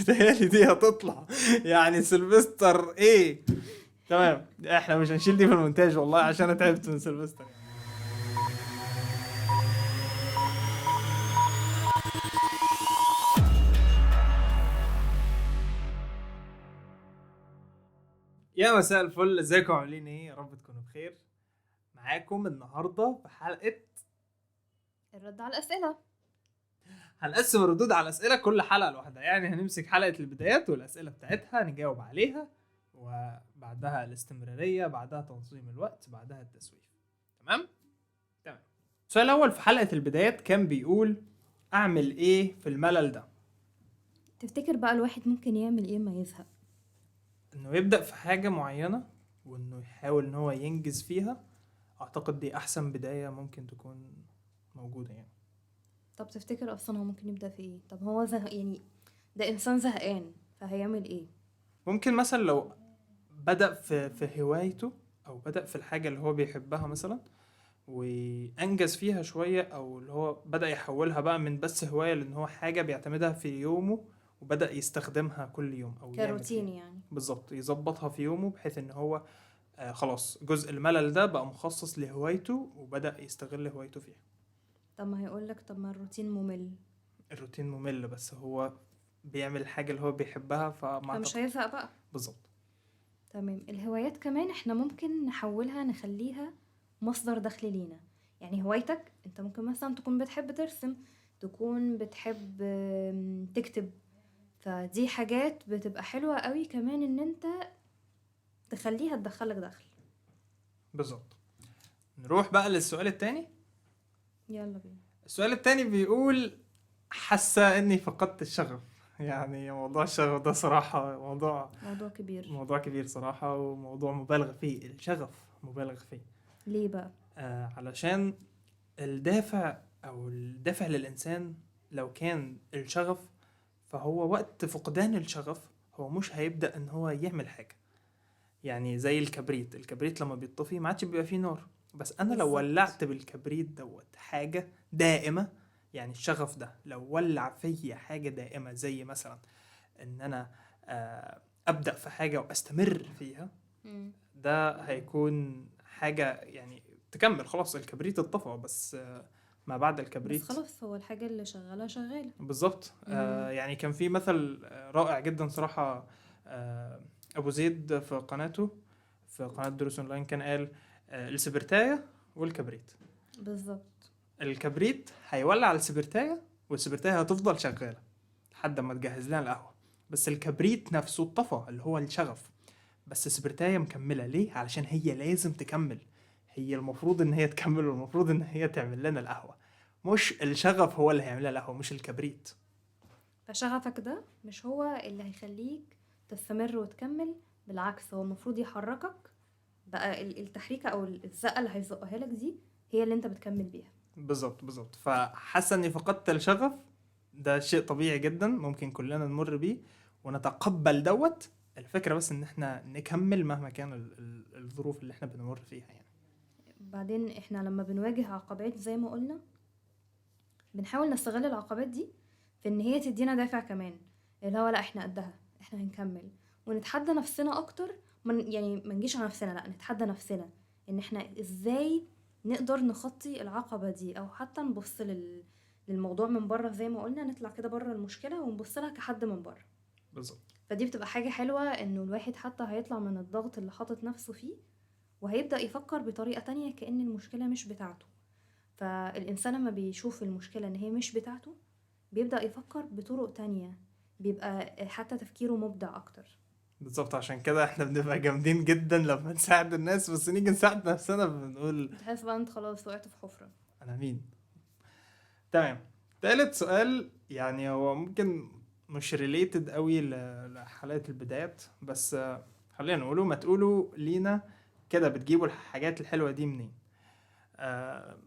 بتهيألي دي هتطلع يعني سيلفستر ايه. تمام، احنا مش هنشيل دي في المونتاج والله عشان انا تعبت من سيلفستر. يا مساء الفل، ازيكم عاملين ايه؟ يا رب تكونوا بخير. معاكم النهارده في حلقه الرد على الأسئلة. هنقسم الردود على الاسئله كل حلقه لوحدها، يعني هنمسك حلقه البدايات والاسئله بتاعتها نجاوب عليها، وبعدها الاستمراريه، بعدها تنظيم الوقت، بعدها التسويف. تمام. السؤال الاول في حلقه البدايات كان بيقول اعمل ايه في الملل ده؟ تفتكر بقى الواحد ممكن يعمل ايه ما يزهق؟ انه يبدا في حاجه معينه وانه يحاول ان هو ينجز فيها. اعتقد دي احسن بدايه ممكن تكون موجوده يعني. طب تفتكر اصلا هو ممكن يبدأ في ايه؟ طب هو زهق يعني، ده انسان زهقان فهيعمل ايه؟ ممكن مثلا لو بدأ في هوايته، او بدأ في الحاجة اللي هو بيحبها مثلا وانجز فيها شوية، او اللي هو بدأ يحولها بقى من بس هواية لان هو حاجة بيعتمدها في يومه وبدأ يستخدمها كل يوم او يعمل فيها. كروتين يعني. بالظبط، يظبطها في يومه بحيث ان هو خلاص جزء الملل ده بقى مخصص لهوايته وبدأ يستغل هوايته فيها. طب ما هيقولك طب ما الروتين ممل، الروتين ممل بس هو بيعمل الحاجة اللي هو بيحبها فما فمش اعتقد. هيزهق بقى. بالظبط. تمام. الهوايات كمان احنا ممكن نحولها نخليها مصدر دخل لينا. يعني هوايتك انت ممكن مثلا تكون بتحب ترسم، تكون بتحب تكتب، فدي حاجات بتبقى حلوة قوي كمان ان انت تخليها تدخلك دخل. بالظبط. نروح بقى للسؤال التاني. يلا بينا. السؤال التاني بيقول حاسة اني فقدت الشغف. يعني موضوع الشغف ده صراحة موضوع كبير. موضوع كبير صراحة، وموضوع مبالغ فيه. الشغف مبالغ فيه. ليه بقى؟ علشان الدافع للإنسان لو كان الشغف، فهو وقت فقدان الشغف هو مش هيبدأ ان هو يعمل حاجة. يعني زي الكبريت لما بيطفي ما عادش بيبقى فيه نار. بس انا لو بالظبط. ولعت بالكبريت دوت حاجة دائمة، يعني الشغف ده لو ولع فيا حاجة دائمة زي مثلا ان انا ابدأ في حاجة واستمر فيها، مم. ده هيكون حاجة يعني تكمل. خلاص الكبريت اتطفى، بس ما بعد بس الكبريت. خلاص هو الحاجة اللي شغالة شغالة. بالظبط. مم. يعني كان في مثل رائع جدا صراحة. آه ابو زيد في قناته، في قناة دروس اونلاين، كان قال السبرتاية والكبريت. بالظبط. الكبريت هيولع السبرتاية والسبرتاية هتفضل شغالة لحد ما تجهز لنا القهوة، بس الكبريت نفسه اتطفى اللي هو الشغف. بس السبرتاية مكملة ليه؟ علشان هي لازم تكمل. هي المفروض ان هي تكمل، والمفروض ان هي تعمل لنا القهوة. مش الشغف هو اللي هيعمل لنا القهوة، مش الكبريت. فشغفك ده مش هو اللي هيخليك تستمر وتكمل، بالعكس هو المفروض يحركك. بقى التحريكة او الزقة اللي هيزقها لك دي هي اللي انت بتكمل بيها. بالظبط. فحاسه اني فقدت الشغف. ده شيء طبيعي جدا ممكن كلنا نمر بيه ونتقبل دوت. الفكره بس ان احنا نكمل مهما كان الظروف اللي احنا بنمر فيها يعني. بعدين احنا لما بنواجه عقبات زي ما قلنا، بنحاول نستغل العقبات دي في ان هي تدينا دافع كمان، اللي هو لا احنا قدها، احنا هنكمل ونتحدى نفسنا اكتر. يعني ما نجيش على نفسنا، لا نتحدى نفسنا ان احنا ازاي نقدر نخطي العقبة دي، او حتى نبص للموضوع من بره. زي ما قلنا نطلع كده بره المشكلة ونبص لها كحد من بره. بالظبط. فدي بتبقى حاجة حلوة انه الواحد حتى هيطلع من الضغط اللي حاطط نفسه فيه، وهيبدأ يفكر بطريقة تانية كأن المشكلة مش بتاعته. فالإنسان لما بيشوف المشكلة ان هي مش بتاعته، بيبدأ يفكر بطرق تانية، بيبقى حتى تفكيره مبدع أكتر. بالظبط، عشان كده احنا بنبقى جامدين جدا لما نساعد الناس، بس نيجي نساعد نفسنا بنقول بتحس بقى انت خلاص وقعت في حفرة. انا مين. تمام. تالت سؤال يعني هو ممكن مش ريليتد قوي لحلقة البدايات، بس خلينا نقوله. ما تقولوا لينا كده بتجيبوا الحاجات الحلوة دي منين؟ آه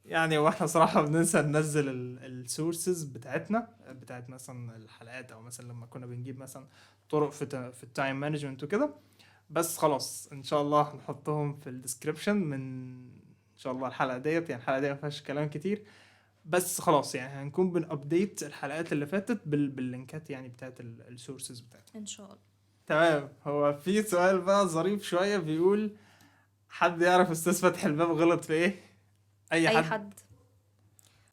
يعني واحنا صراحة بننسى ننزل السورسز بتاعت مثلا الحلقات، او مثلا لما كنا بنجيب مثلا طرق في التايم مانجمنت وكده. بس خلاص ان شاء الله هنحطهم في الديسكريبشن من ان شاء الله الحلقة ديت. يعني الحلقة دي ما فيهاش كلام كتير، بس خلاص يعني هنكون بنابديت الحلقات اللي فاتت باللينكات يعني بتاعت السورسز بتاعتها. ان شاء الله. تمام. هو في سؤال بقى ظريف شوية بيقول: حد يعرف استاذ فتحي الباب غلط في ايه؟ اي اي حد. حد.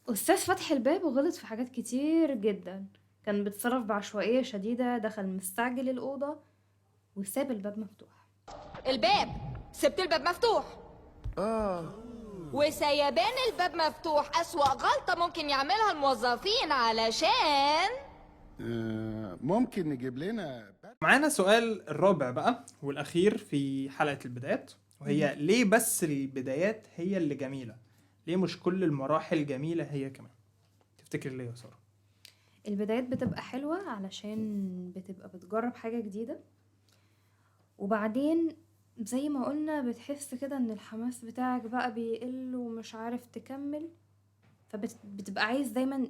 استاذ فتحي الباب غلط في حاجات كتير جدا، كان بيتصرف بعشوائية شديدة، دخل مستعجل الأوضة وساب الباب مفتوح. الباب، سبت الباب مفتوح. وسيبان الباب مفتوح أسوأ غلطة ممكن يعملها الموظفين، علشان ممكن نجيب لنا معانا سؤال الرابع بقى والاخير في حلقة البدايات، وهي: ليه بس البدايات هي اللي جميلة؟ ليه مش كل المراحل جميلة هي كمان؟ تفتكر ليه يا سارة؟ البدايات بتبقى حلوة علشان بتبقى بتجرب حاجة جديدة، وبعدين زي ما قلنا بتحس كده ان الحماس بتاعك بقى بيقل ومش عارف تكمل، فبتبقى عايز دايما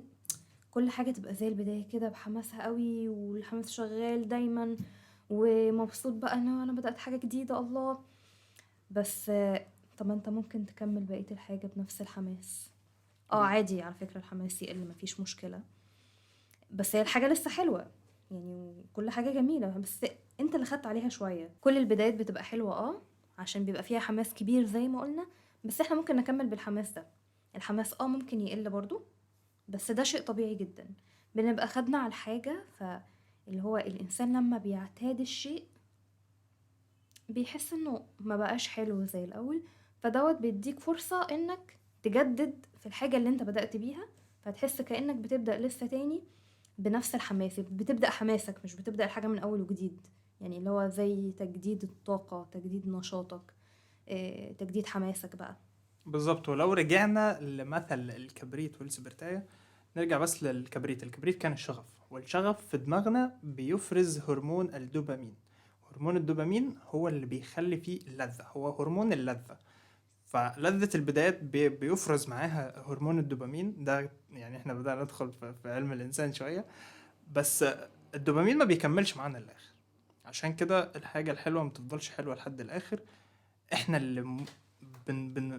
كل حاجة تبقى زي البداية كده بحماسها قوي، والحماس شغال دايما ومبسوط بقى ان انا بدأت حاجة جديدة. الله. بس طب انت ممكن تكمل بقية الحاجة بنفس الحماس. عادي على فكرة الحماس يقل، مفيش مشكلة، بس هي الحاجة لسه حلوة يعني، كل حاجة جميلة، بس انت اللي خدت عليها شوية. كل البدايات بتبقى حلوة عشان بيبقى فيها حماس كبير زي ما قلنا، بس احنا ممكن نكمل بالحماس ده. الحماس ممكن يقل برضو، بس ده شيء طبيعي جدا، بنبقى خدنا على الحاجة، فاللي هو الإنسان لما بيعتاد الشيء بيحس انه ما بقاش حلو زي الأول، فدوت بيديك فرصة انك تجدد في الحاجة اللي انت بدأت بيها، فتحس كأنك بتبدأ لسه تاني بنفس الحماس، بتبدأ حماسك، مش بتبدأ الحاجة من أول وجديد، يعني اللي هو زي تجديد الطاقة، تجديد نشاطك، تجديد حماسك بقى. بالظبط. ولو رجعنا لمثل الكبريت والسبرتاية، نرجع بس للكبريت. الكبريت كان الشغف، والشغف في دماغنا بيفرز هرمون الدوبامين. هرمون الدوبامين هو اللي بيخلي فيه اللذة، هو هرمون اللذة. فلذة البدايات بيفرز معاها هرمون الدوبامين ده. يعني احنا بدأنا ندخل في علم الإنسان شوية، بس الدوبامين ما بيكملش معانا للآخر. عشان كده الحاجة الحلوة ما تفضلش حلوة لحد الآخر. احنا اللي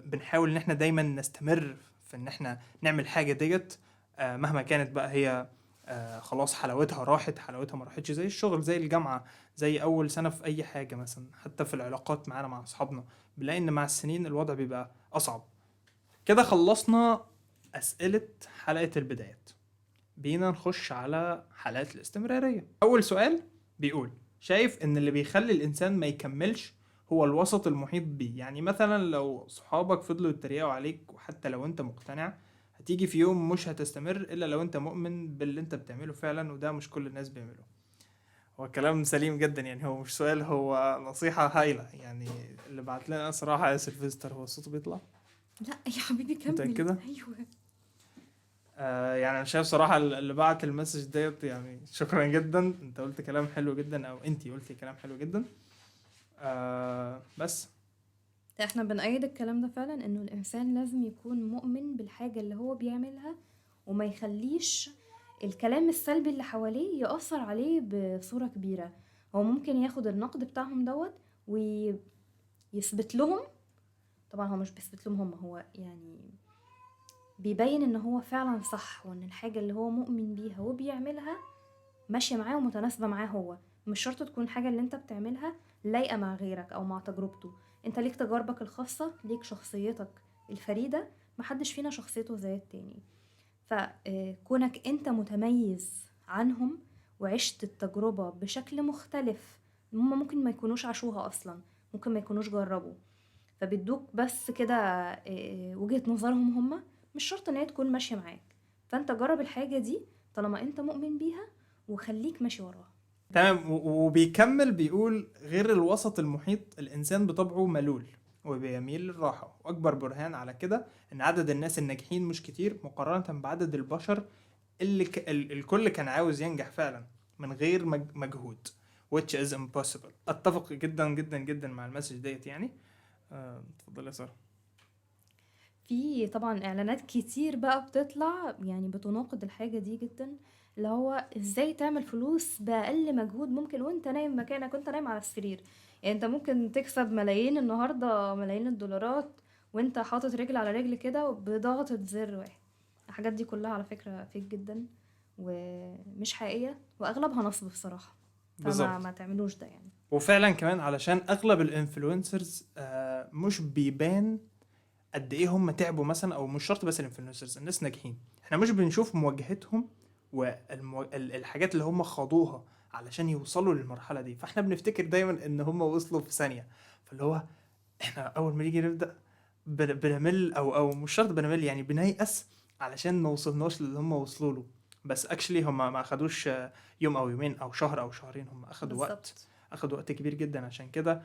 بنحاول ان احنا دايما نستمر في ان احنا نعمل حاجة ديت، مهما كانت بقى هي خلاص حلاوتها راحت، حلاوتها ما راحتش، زي الشغل، زي الجامعة، زي اول سنة في اي حاجة مثلا، حتى في العلاقات معانا مع اصحابنا بنلاقي ان مع السنين الوضع بيبقى اصعب. كده خلصنا اسئلة حلقة البدايات، بينا نخش على حلقات الاستمرارية. اول سؤال بيقول: شايف ان اللي بيخلي الانسان ما يكملش هو الوسط المحيط بيه؟ يعني مثلا لو صحابك فضلوا يتريقوا عليك، وحتى لو انت مقتنع، هتيجي في يوم مش هتستمر الا لو انت مؤمن باللي انت بتعمله فعلا، وده مش كل الناس بيعملوه. هو كلام سليم جدا يعني، هو مش سؤال، هو نصيحة هايلة يعني. اللي بعت لنا صراحة يا سيلفستر، هو الصوت بيطلع؟ لا يا حبيبي كمل. متأكدة؟ ايوه. يعني انا شايف صراحة اللي بعت المسج ديت يعني شكرا جدا، انت قلت كلام حلو جدا، او انتي قلتي كلام حلو جدا. بس احنا بنأيد الكلام ده فعلا، انه الانسان لازم يكون مؤمن بالحاجة اللي هو بيعملها، وما يخليش الكلام السلبي اللي حواليه يأثر عليه بصورة كبيرة. هو ممكن ياخد النقد بتاعهم دوت ويثبت لهم، طبعا هو مش بيثبت لهم هم، هو يعني بيبين ان هو فعلا صح، وان الحاجة اللي هو مؤمن بيها وبيعملها ماشية معاه ومتناسبة معاه. هو مش شرط تكون حاجة اللي انت بتعملها لايقة مع غيرك او مع تجربته، انت ليك تجاربك الخاصة، ليك شخصيتك الفريدة، محدش فينا شخصيته زي التاني. فكونك انت متميز عنهم وعشت التجربة بشكل مختلف، هم ممكن ما يكونوش عاشوها اصلا، ممكن ما يكونوش جربوا، فبيدوك بس كده وجهة نظرهم هم، مش شرط ان هي تكون ماشية معاك. فانت جرب الحاجة دي طالما انت مؤمن بيها، وخليك ماشي وراها. تمام. وبيكمل بيقول: غير الوسط المحيط، الانسان بطبعه ملول وبيميل للراحة، واكبر برهان على كده ان عدد الناس الناجحين مش كتير مقارنة بعدد البشر اللي الكل كان عاوز ينجح فعلا من غير مجهود، which is impossible. اتفق جدا جدا جدا مع المسج ديت يعني. اتفضل يا سارة. في طبعا اعلانات كتير بقى بتطلع يعني بتناقض الحاجة دي جدا، اللي هو ازاي تعمل فلوس بأقل مجهود ممكن وانت نايم مكانك، وانت نايم على السرير. يعني انت ممكن تكسب ملايين النهاردة، ملايين الدولارات، وانت حاطط رجل على رجل كده بضغطة زر واحد. الحاجات دي كلها على فكرة فيك جدا ومش حقيقية واغلبها نصب بصراحة. بالظبط. ما تعملوش ده يعني. وفعلا كمان علشان اغلب الانفلونسرز مش بيبان قد ايه هم تعبوا مثلا، او مش شرط بس الانفلونسرز، الناس ناجحين احنا مش بنشوف مواجهتهم والحاجات اللي هم خاضوها علشان يوصلوا للمرحلة دي. فاحنا بنفتكر دايما ان هم وصلوا في ثانية، فاللي هو احنا اول ما نيجي نبدأ بنمل او مش شرط بنمل، يعني بنيأس علشان ما وصلناش للي هم وصلوا له. بس اكشلي هم ما اخدوش يوم او يومين او شهر او شهرين، هم اخدوا وقت، بالظبط. اخدوا وقت كبير جدا. عشان كده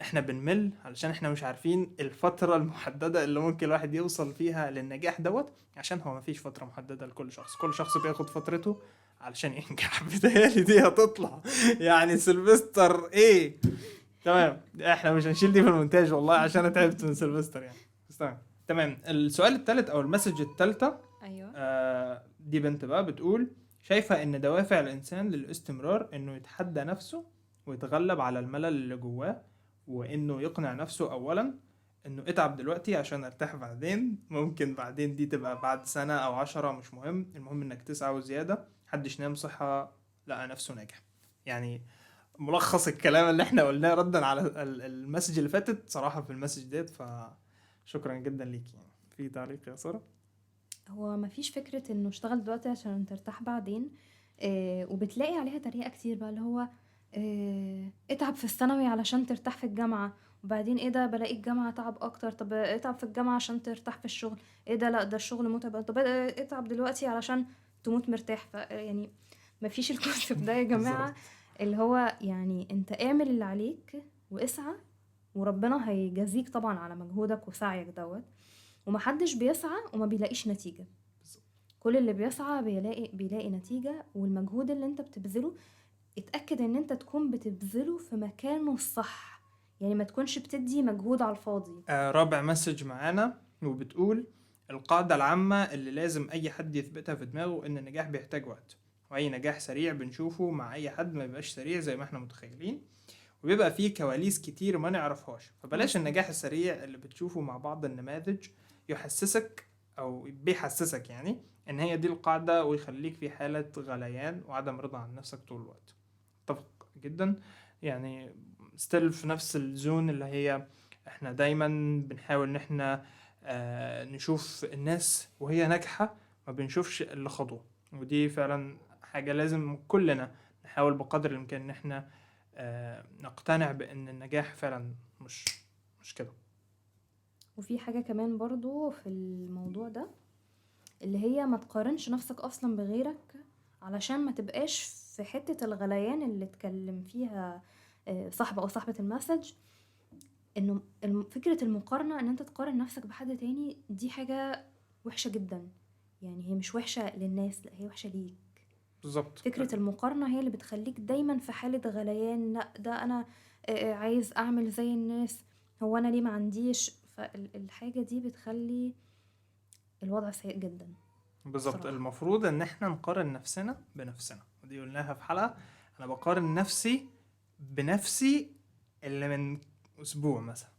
احنا بنمل علشان احنا مش عارفين الفترة المحددة اللي ممكن الواحد يوصل فيها للنجاح دوت، عشان هو مفيش فترة محددة لكل شخص، كل شخص بياخد فترته علشان ينجح. بتهيألي دي هتطلع يعني سيلفستر ايه. تمام، احنا مش هنشيل دي في المونتاج والله عشان انا تعبت من سيلفستر يعني. بس تمام. السؤال الثالث او المسج الثالثة، ايوه. دي بنت بقى بتقول شايفة ان دوافع الانسان للاستمرار انه يتحدى نفسه ويتغلب على الملل اللي جواه، وانه يقنع نفسه اولا انه اتعب دلوقتي عشان ارتاح بعدين. ممكن بعدين دي تبقى بعد سنة او 10، مش مهم، المهم انك تسعى وزيادة. محدش نام صحة لقى نفسه ناجح. يعني ملخص الكلام اللي احنا قلناه ردا على المسج اللي فاتت صراحة في المسج ديت. فشكرا جدا ليك. يعني في تعليق يا سارة؟ هو مفيش فكرة انه اشتغل دلوقتي عشان ترتاح بعدين. وبتلاقي عليها تريقة كتير بقى، اللي هو اتعب في الثانوي علشان ترتاح في الجامعة، وبعدين ايه ده بلاقي الجامعة تعب اكتر، طب اتعب في الجامعة عشان ترتاح في الشغل، ايه ده لا ده الشغل متعب، طب اتعب دلوقتي علشان تموت مرتاح. يعني مفيش الكونسيبت ده يا جماعة. بالظبط. اللي هو يعني انت اعمل اللي عليك واسعى، وربنا هيجازيك طبعا على مجهودك وسعيك دوت. ومحدش بيسعى وما بيلاقيش نتيجة. كل اللي بيسعى بيلاقي نتيجة، والمجهود اللي انت بتبذله اتأكد ان انت تكون بتبذله في مكانه الصح، يعني ما تكونش بتدي مجهود على الفاضي. رابع مسج معانا وبتقول القاعدة العامة اللي لازم أي حد يثبتها في دماغه إن النجاح بيحتاج وقت، وأي نجاح سريع بنشوفه مع أي حد ما بيبقاش سريع زي ما احنا متخيلين، وبيبقى فيه كواليس كتير ما نعرفهاش. فبلاش النجاح السريع اللي بتشوفه مع بعض النماذج يحسسك أو بيحسسك يعني إن هي دي القاعدة، ويخليك في حالة غليان وعدم رضا عن نفسك طول الوقت. اتفق جدا. يعني ستيل في نفس الزون اللي هي احنا دايما بنحاول ان احنا نشوف الناس وهي ناجحة، ما بنشوفش اللي خطوه. ودي فعلا حاجة لازم كلنا نحاول بقدر الامكان ان احنا نقتنع بان النجاح فعلا مش كده. وفي حاجة كمان برضو في الموضوع ده، اللي هي ما تقارنش نفسك اصلا بغيرك، علشان ما تبقاش في حتة الغليان اللي اتكلم فيها صاحب او صاحبة المسج. انه فكرة المقارنة، ان انت تقارن نفسك بحد تاني، دي حاجة وحشة جدا. يعني هي مش وحشة للناس، لا هي وحشة ليك. بالظبط. فكرة المقارنة هي اللي بتخليك دايما في حالة غليان، لا ده انا عايز اعمل زي الناس، هو انا ليه ما عنديش. فالحاجة دي بتخلي الوضع سيء جدا. بالظبط. بصراحة. المفروض ان احنا نقارن نفسنا بنفسنا، ودي قلناها في حلقة. انا بقارن نفسي بنفسي اللي من اسبوع مثلا،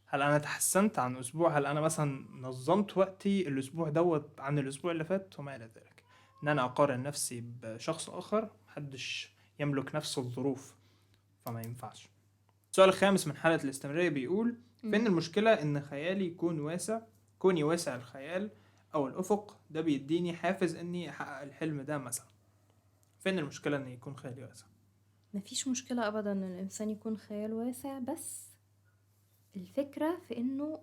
هل انا تحسنت عن اسبوع؟ هل انا مثلا نظمت وقتي الاسبوع دوت عن الاسبوع اللي فات؟ وما الى ذلك. ان انا اقارن نفسي بشخص اخر، محدش يملك نفس الظروف، فما ينفعش. السؤال الخامس من حالة الاستمرارية بيقول فين المشكلة ان خيالي يكون واسع، كوني واسع الخيال او الافق ده بيديني حافز اني احقق الحلم ده مثلا. فين المشكلة ان يكون خيالي واسع؟ مفيش مشكلة ابدا ان الانسان يكون خيال واسع، بس الفكرة في انه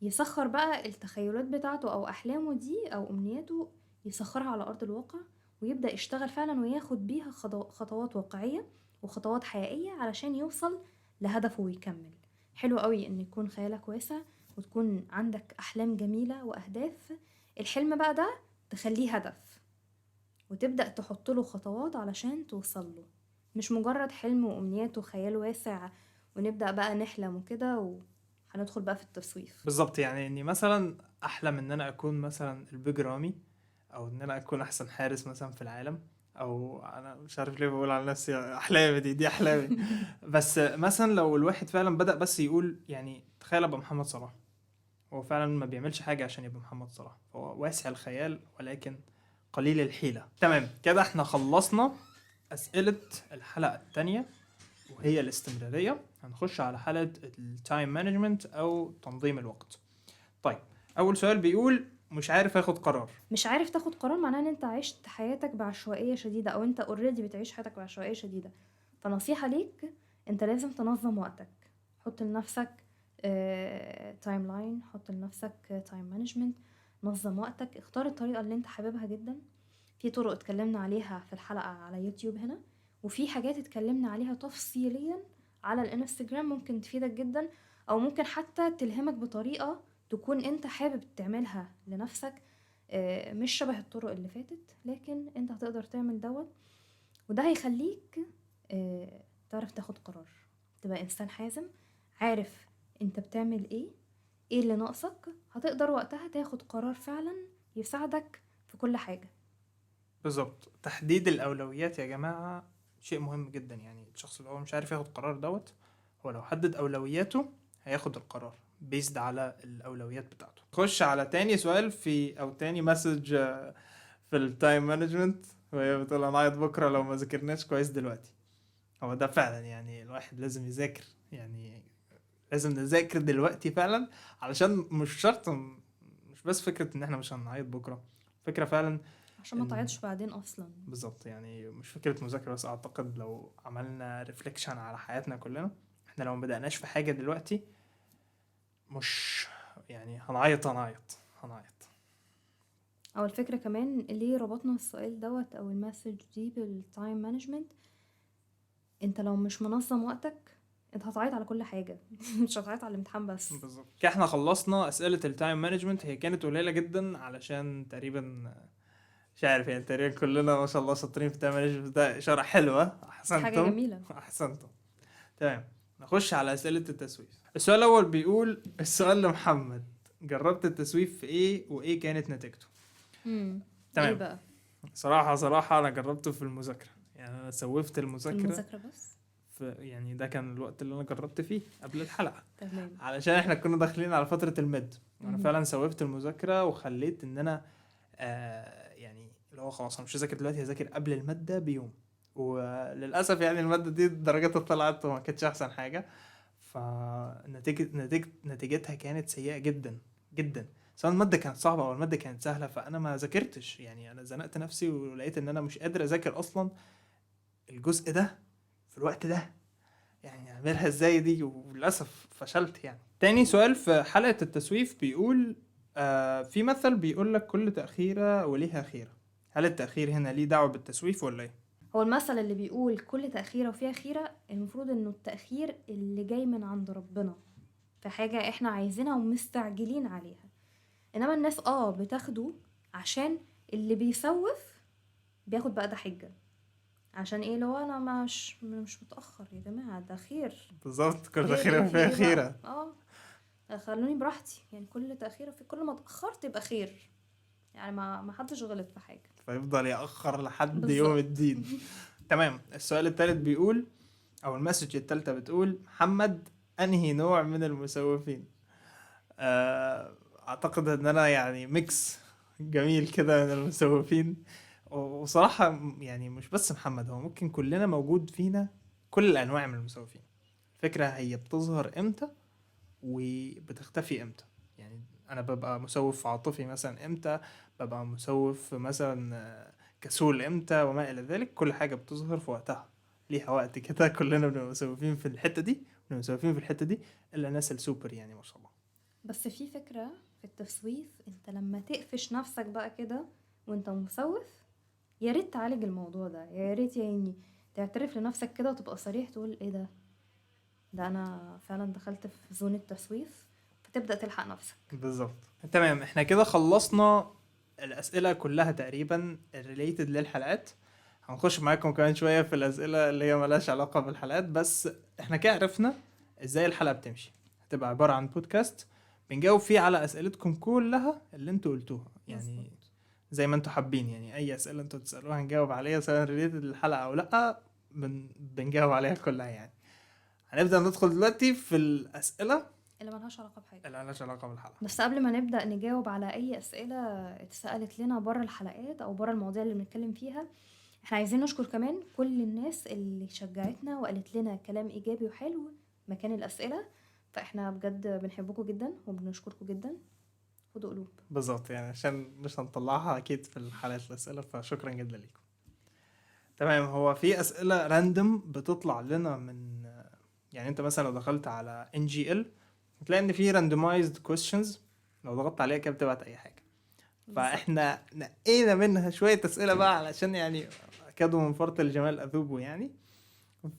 يسخر بقى التخيلات بتاعته او احلامه دي او امنياته، يسخرها على ارض الواقع، ويبدأ يشتغل فعلا وياخد بيها خطوات واقعية وخطوات حقيقية علشان يوصل لهدفه ويكمل. حلو قوي ان يكون خيالك واسع وتكون عندك احلام جميلة واهداف. الحلم بقى ده تخليه هدف، وتبدأ تحط له خطوات علشان توصل له، مش مجرد حلم وامنيات وخيال واسع ونبدأ بقى نحلم وكده وهندخل بقى في التسويف. بالظبط. يعني اني مثلا احلم ان انا اكون مثلا البيج رامي، او ان انا اكون احسن حارس مثلا في العالم، او انا مش عارف ليه بقول على نفسي احلامي دي احلامي. بس مثلا لو الواحد فعلا بدأ بس يقول، يعني تخيل ابقى محمد صلاح هو فعلا ما بيعملش حاجة عشان يبقى محمد صلاح، هو واسع الخيال ولكن قليل الحيلة. تمام كده احنا خلصنا أسئلة الحلقة التانية وهي الاستمرارية. هنخش على حلقة التايم مانجمنت أو تنظيم الوقت. طيب أول سؤال بيقول مش عارف اخد قرار. مش عارف تاخد قرار معناه ان انت عشت حياتك بعشوائية شديدة، او انت اوريدي بتعيش حياتك بعشوائية شديدة. فنصيحة ليك، انت لازم تنظم وقتك. حط لنفسك تايم لاين، حط لنفسك تايم مانجمنت، نظم وقتك، اختار الطريقة اللي انت حاببها جدا. في طرق اتكلمنا عليها في الحلقة على يوتيوب هنا، وفي حاجات اتكلمنا عليها تفصيليا على الانستجرام ممكن تفيدك جدا، او ممكن حتى تلهمك بطريقة تكون انت حابب تعملها لنفسك. مش شبه الطرق اللي فاتت، لكن انت هتقدر تعمل دوت، وده هيخليك تعرف تاخد قرار، تبقى انسان حازم، عارف انت بتعمل ايه اللي ناقصك، هتقدر وقتها تاخد قرار فعلا يساعدك في كل حاجة. بالظبط، تحديد الأولويات يا جماعة شيء مهم جدا. يعني الشخص اللي هو مش عارف ياخد قرار دوت، هو لو حدد أولوياته هياخد القرار بيزد على الأولويات بتاعته. خش على تاني سؤال أو تاني مسج في التايم مانجمنت، وهي بتقول أنا عايز بكرة لو ما ذاكرناش كويس دلوقتي. هو ده فعلا يعني الواحد لازم يذاكر، يعني لازم نذاكر دلوقتي فعلا، علشان مش شرط، مش بس فكرة ان احنا مش هنعيط بكرة، فكرة فعلا عشان ما إن- تعيطش بعدين اصلا. بالظبط. يعني مش فكرة مذاكرة بس، اعتقد لو عملنا ريفليكشن على حياتنا كلنا، احنا لو ما بدأناش في حاجة دلوقتي مش يعني هنعيط. او الفكرة كمان ليه ربطنا السؤال دوت او المسج دي بالتايم مانجمنت، انت لو مش منظم وقتك انت هتعيط على كل حاجة مش هتعيط على الامتحان بس. بالظبط كده احنا خلصنا اسئلة التايم مانجمنت. هي كانت قليلة جدا علشان تقريبا مش عارف، يعني تقريبا كلنا ما شاء الله شاطرين في التايم مانجمنت، ده إشارة حلوة، حاجة أحسنتم. جميلة. أحسنتم. تمام، نخش على أسئلة التسويف. السؤال الأول بيقول، السؤال لمحمد، جربت التسويف في إيه وإيه كانت نتيجته؟ ايه تمام. بقى؟ صراحة أنا جربته في المذاكرة. يعني أنا سوفت في المذاكرة المذاكرة بس. يعني ده كان الوقت اللي أنا جربت فيه قبل الحلقة، تمام. علشان إحنا كنا داخلين على فترة الميد، وأنا مهم. فعلا سوفت المذاكرة وخليت إن أنا يعني اللي هو خلاص انا مش هذاكر دلوقتي، هذاكر قبل الماده بيوم. وللاسف يعني الماده دي درجاتها طلعت وما كانتش احسن حاجه، نتيجتها كانت سيئه جدا جدا، سواء الماده كانت صعبه او الماده كانت سهله. فانا ما ذاكرتش، يعني انا زنقت نفسي ولقيت ان انا مش قادر اذاكر اصلا الجزء ده في الوقت ده، يعني اعملها ازاي دي؟ وللاسف فشلت. يعني تاني سؤال في حلقه التسويف بيقول في مثل بيقول لك كل تأخيرة وليها خيرة. هل التأخير هنا ليه دعوة بالتسويف ولا ايه؟ هو المثل اللي بيقول كل تأخيرة وفيها خيرة، المفروض انه التأخير اللي جاي من عند ربنا في حاجة احنا عايزينها ومستعجلين عليها. انما الناس بتاخده عشان اللي بيسوف بياخد بقى ده حجة، عشان ايه؟ لو انا مش متأخر يا جماعة، ده خير. بالظبط، كل إيه تأخيرة في فيها ايه خيرة. بقى؟ خلوني براحتي، يعني كل تأخيرة في كل ما اتأخرت يبقى خير، يعني ما حدش غلط في حاجة. فيفضل يأخر لحد يوم بالظبط. الدين. تمام. السؤال الثالث بيقول، او المسج الثالثة بتقول، محمد انهي نوع من المسوفين؟ اعتقد ان انا يعني ميكس جميل كده من المسوفين. وصراحة يعني مش بس محمد، هو ممكن كلنا موجود فينا كل الانواع من المسوفين. الفكرة هي بتظهر امتى وبتختفي امتى. يعني انا ببقى مسوف عاطفي مثلا امتى، ببقى مسوف مثلا كسول امتى، وما الى ذلك. كل حاجة بتظهر في وقتها، ليها وقت كده. كلنا بنبقى مسوفين في الحتة دي، بنبقى مسوفين في الحتة دي، الا الناس السوبر يعني ما شاء الله. بس في فكرة في التسويف، انت لما تقفش نفسك بقى كده وانت مسوف، يا ريت تعالج الموضوع ده، يا ريت يعني تعترف لنفسك كده وتبقى صريح، تقول ايه ده انا فعلا دخلت في زون التسويف، فتبدأ تلحق نفسك. بالظبط. تمام، احنا كده خلصنا الأسئلة كلها تقريبا ريليتد للحلقات. هنخش معاكم كمان شوية في الأسئلة اللي هي ملهاش علاقة بالحلقات، بس احنا كده عرفنا ازاي الحلقة بتمشي. هتبقى عبارة عن بودكاست بنجاوب فيه على أسئلتكم كلها اللي انتوا قلتوها، يعني مظبوط. زي ما انتوا حابين. يعني أي أسئلة انتوا تسألوها هنجاوب عليها، سواء ريليتد للحلقة أو لأ، بنجاوب عليها كلها. يعني هنبدأ ندخل دلوقتي في الأسئلة اللي ملهاش علاقة بحاجة. اللي مالهاش علاقة بالحلقة. بس قبل ما نبدأ نجاوب على أي أسئلة اتسألت لنا بره الحلقات أو بره المواضيع اللي بنتكلم فيها، احنا عايزين نشكر كمان كل الناس اللي شجعتنا وقالت لنا كلام إيجابي وحلو مكان الأسئلة. فاحنا بجد بنحبكم جدا وبنشكركم جدا. خدوا قلوب. بالظبط، يعني عشان مش هنطلعها اكيد في الحلقات الاسئله، فشكرا جدا ليكم. تمام، هو في اسئله راندوم بتطلع لنا من، يعني انت مثلا لو دخلت على NGL هتلاقي ان في randomized questions، لو ضغطت عليها كده بتبعت اي حاجه. فاحنا نقينا منها شويه اسئله بقى علشان يعني كادوا من فرط الجمال اذوبوا يعني.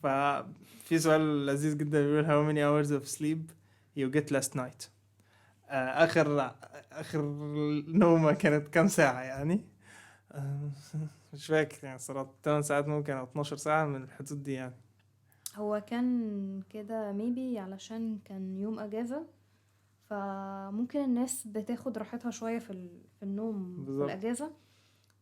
ففي سؤال لذيذ جدا بيقول how many hours of sleep you get last night. اخر نومه كانت كام ساعه يعني؟ مش فاكر يعني صراحه، 8 ساعات ممكن او 12 ساعه من الحدود دي يعني. هو كان كده ميبي علشان كان يوم اجازة، فممكن الناس بتاخد راحتها شوية في النوم في بالظبط. الاجازة.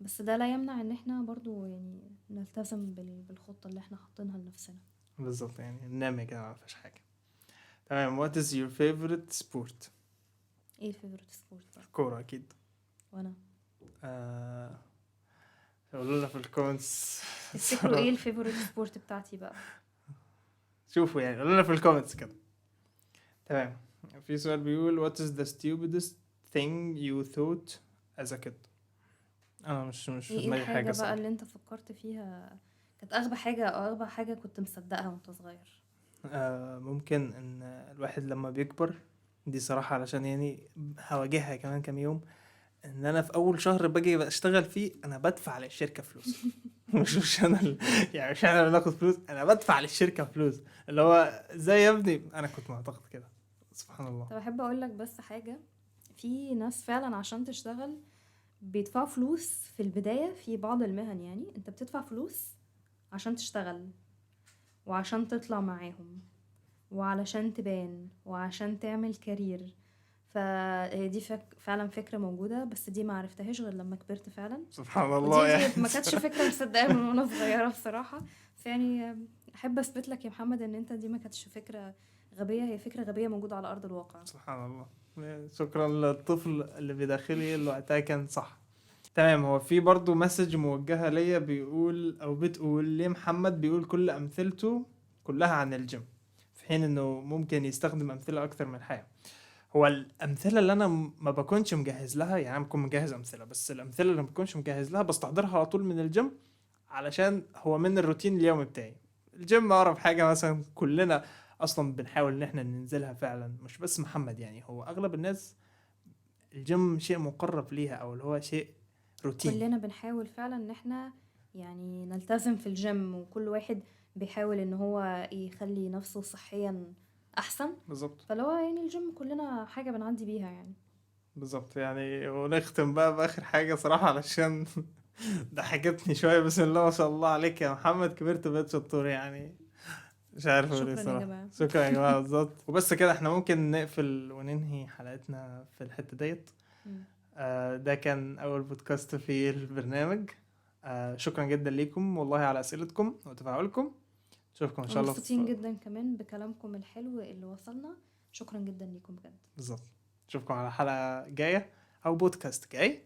بس ده لا يمنع ان احنا برضو يعني نلتزم بالخطة اللي احنا حاطينها لنفسنا. بالظبط، يعني ننام يا جماعه مفيش حاجه. تمام، what is your favorite sport؟ ايه الفيفوريت سبورت بقى؟ كوره اكيد. وانا قولوا لنا في الكومنتس. تفتكروا ايه الفيفوريت سبورت بتاعتي بقى؟ شوفوا يعني، قولوا لنا في الكومنتس كده. تمام، في سؤال بيقول what is the stupidest thing you thought as a kid؟ انا مش في ايه دماغي الحاجة حاجه بقى صراحه. اللي انت فكرت فيها كانت اغبى حاجة او اغبى حاجة كنت مصدقها وانت صغير؟ ممكن ان الواحد لما بيكبر، دي صراحه علشان يعني هواجهها كمان كام يوم، ان انا في اول شهر باجي اشتغل فيه انا بدفع للشركه فلوس. مش انا يعني مش انا اللي باخد فلوس، انا بدفع للشركه فلوس. اللي هو ازاي يا ابني، انا كنت معتقد كده. سبحان الله. طب احب اقول لك بس حاجة، في ناس فعلا عشان تشتغل بيدفعوا فلوس في البداية. في بعض المهن يعني انت بتدفع فلوس عشان تشتغل وعشان تطلع معاهم وعلشان تبان وعشان تعمل كارير. فدي فعلا فكرة موجودة، بس دي ما عرفتهاش غير لما كبرت فعلا. سبحان الله ودي يعني. ما كانتش فكرة مصدقة من وانا صغيرة بصراحة. يعني احب اثبت لك يا محمد ان انت دي ما كانتش فكرة غبية، هي فكرة غبية موجودة على ارض الواقع. سبحان الله. شكرا للطفل اللي بداخلي اللي وقتها كان صح. تمام، هو في برضو مسج موجهة ليا بيقول او بتقول ليه محمد بيقول كل امثلته كلها عن الجيم، في حين انه ممكن يستخدم امثلة اكتر من حاجة. هو الامثلة اللي انا ما بكونش مجهز لها، يعني انا بكون مجهز امثلة، بس الامثلة اللي ما بكونش مجهز لها بستحضرها على طول من الجيم، علشان هو من الروتين اليومي بتاعي. الجيم اقرب حاجة مثلا كلنا اصلا بنحاول ان احنا ننزلها فعلا، مش بس محمد، يعني هو اغلب الناس الجيم شيء مقرب ليها او اللي هو شيء روتين. كلنا بنحاول فعلا ان احنا يعني نلتزم في الجيم، وكل واحد بيحاول ان هو يخلي نفسه صحيا احسن. بالظبط. فلو يعني الجيم كلنا حاجة بنعدي بيها يعني. بالظبط يعني، ونختم بقى باخر حاجة صراحة علشان ضحكتني شوية. بسم الله ما شاء الله عليك يا محمد، كبرت بقيت شطور يعني. مش عارف اقول ايه شكرا يا صراحة. جماعة. شكرا يا جماعة. بالظبط. وبس كده احنا ممكن نقفل وننهي حلقتنا في الحتة ديت. مم. ده كان اول بودكاست في البرنامج. شكرا جدا ليكم والله على اسئلتكم وتفاعلكم. نشوفكم ان شاء الله مبسوطين جدا كمان بكلامكم الحلو اللي وصلنا. شكرا جدا ليكم بجد. بالظبط. نشوفكم على حلقة جاية او بودكاست جاي.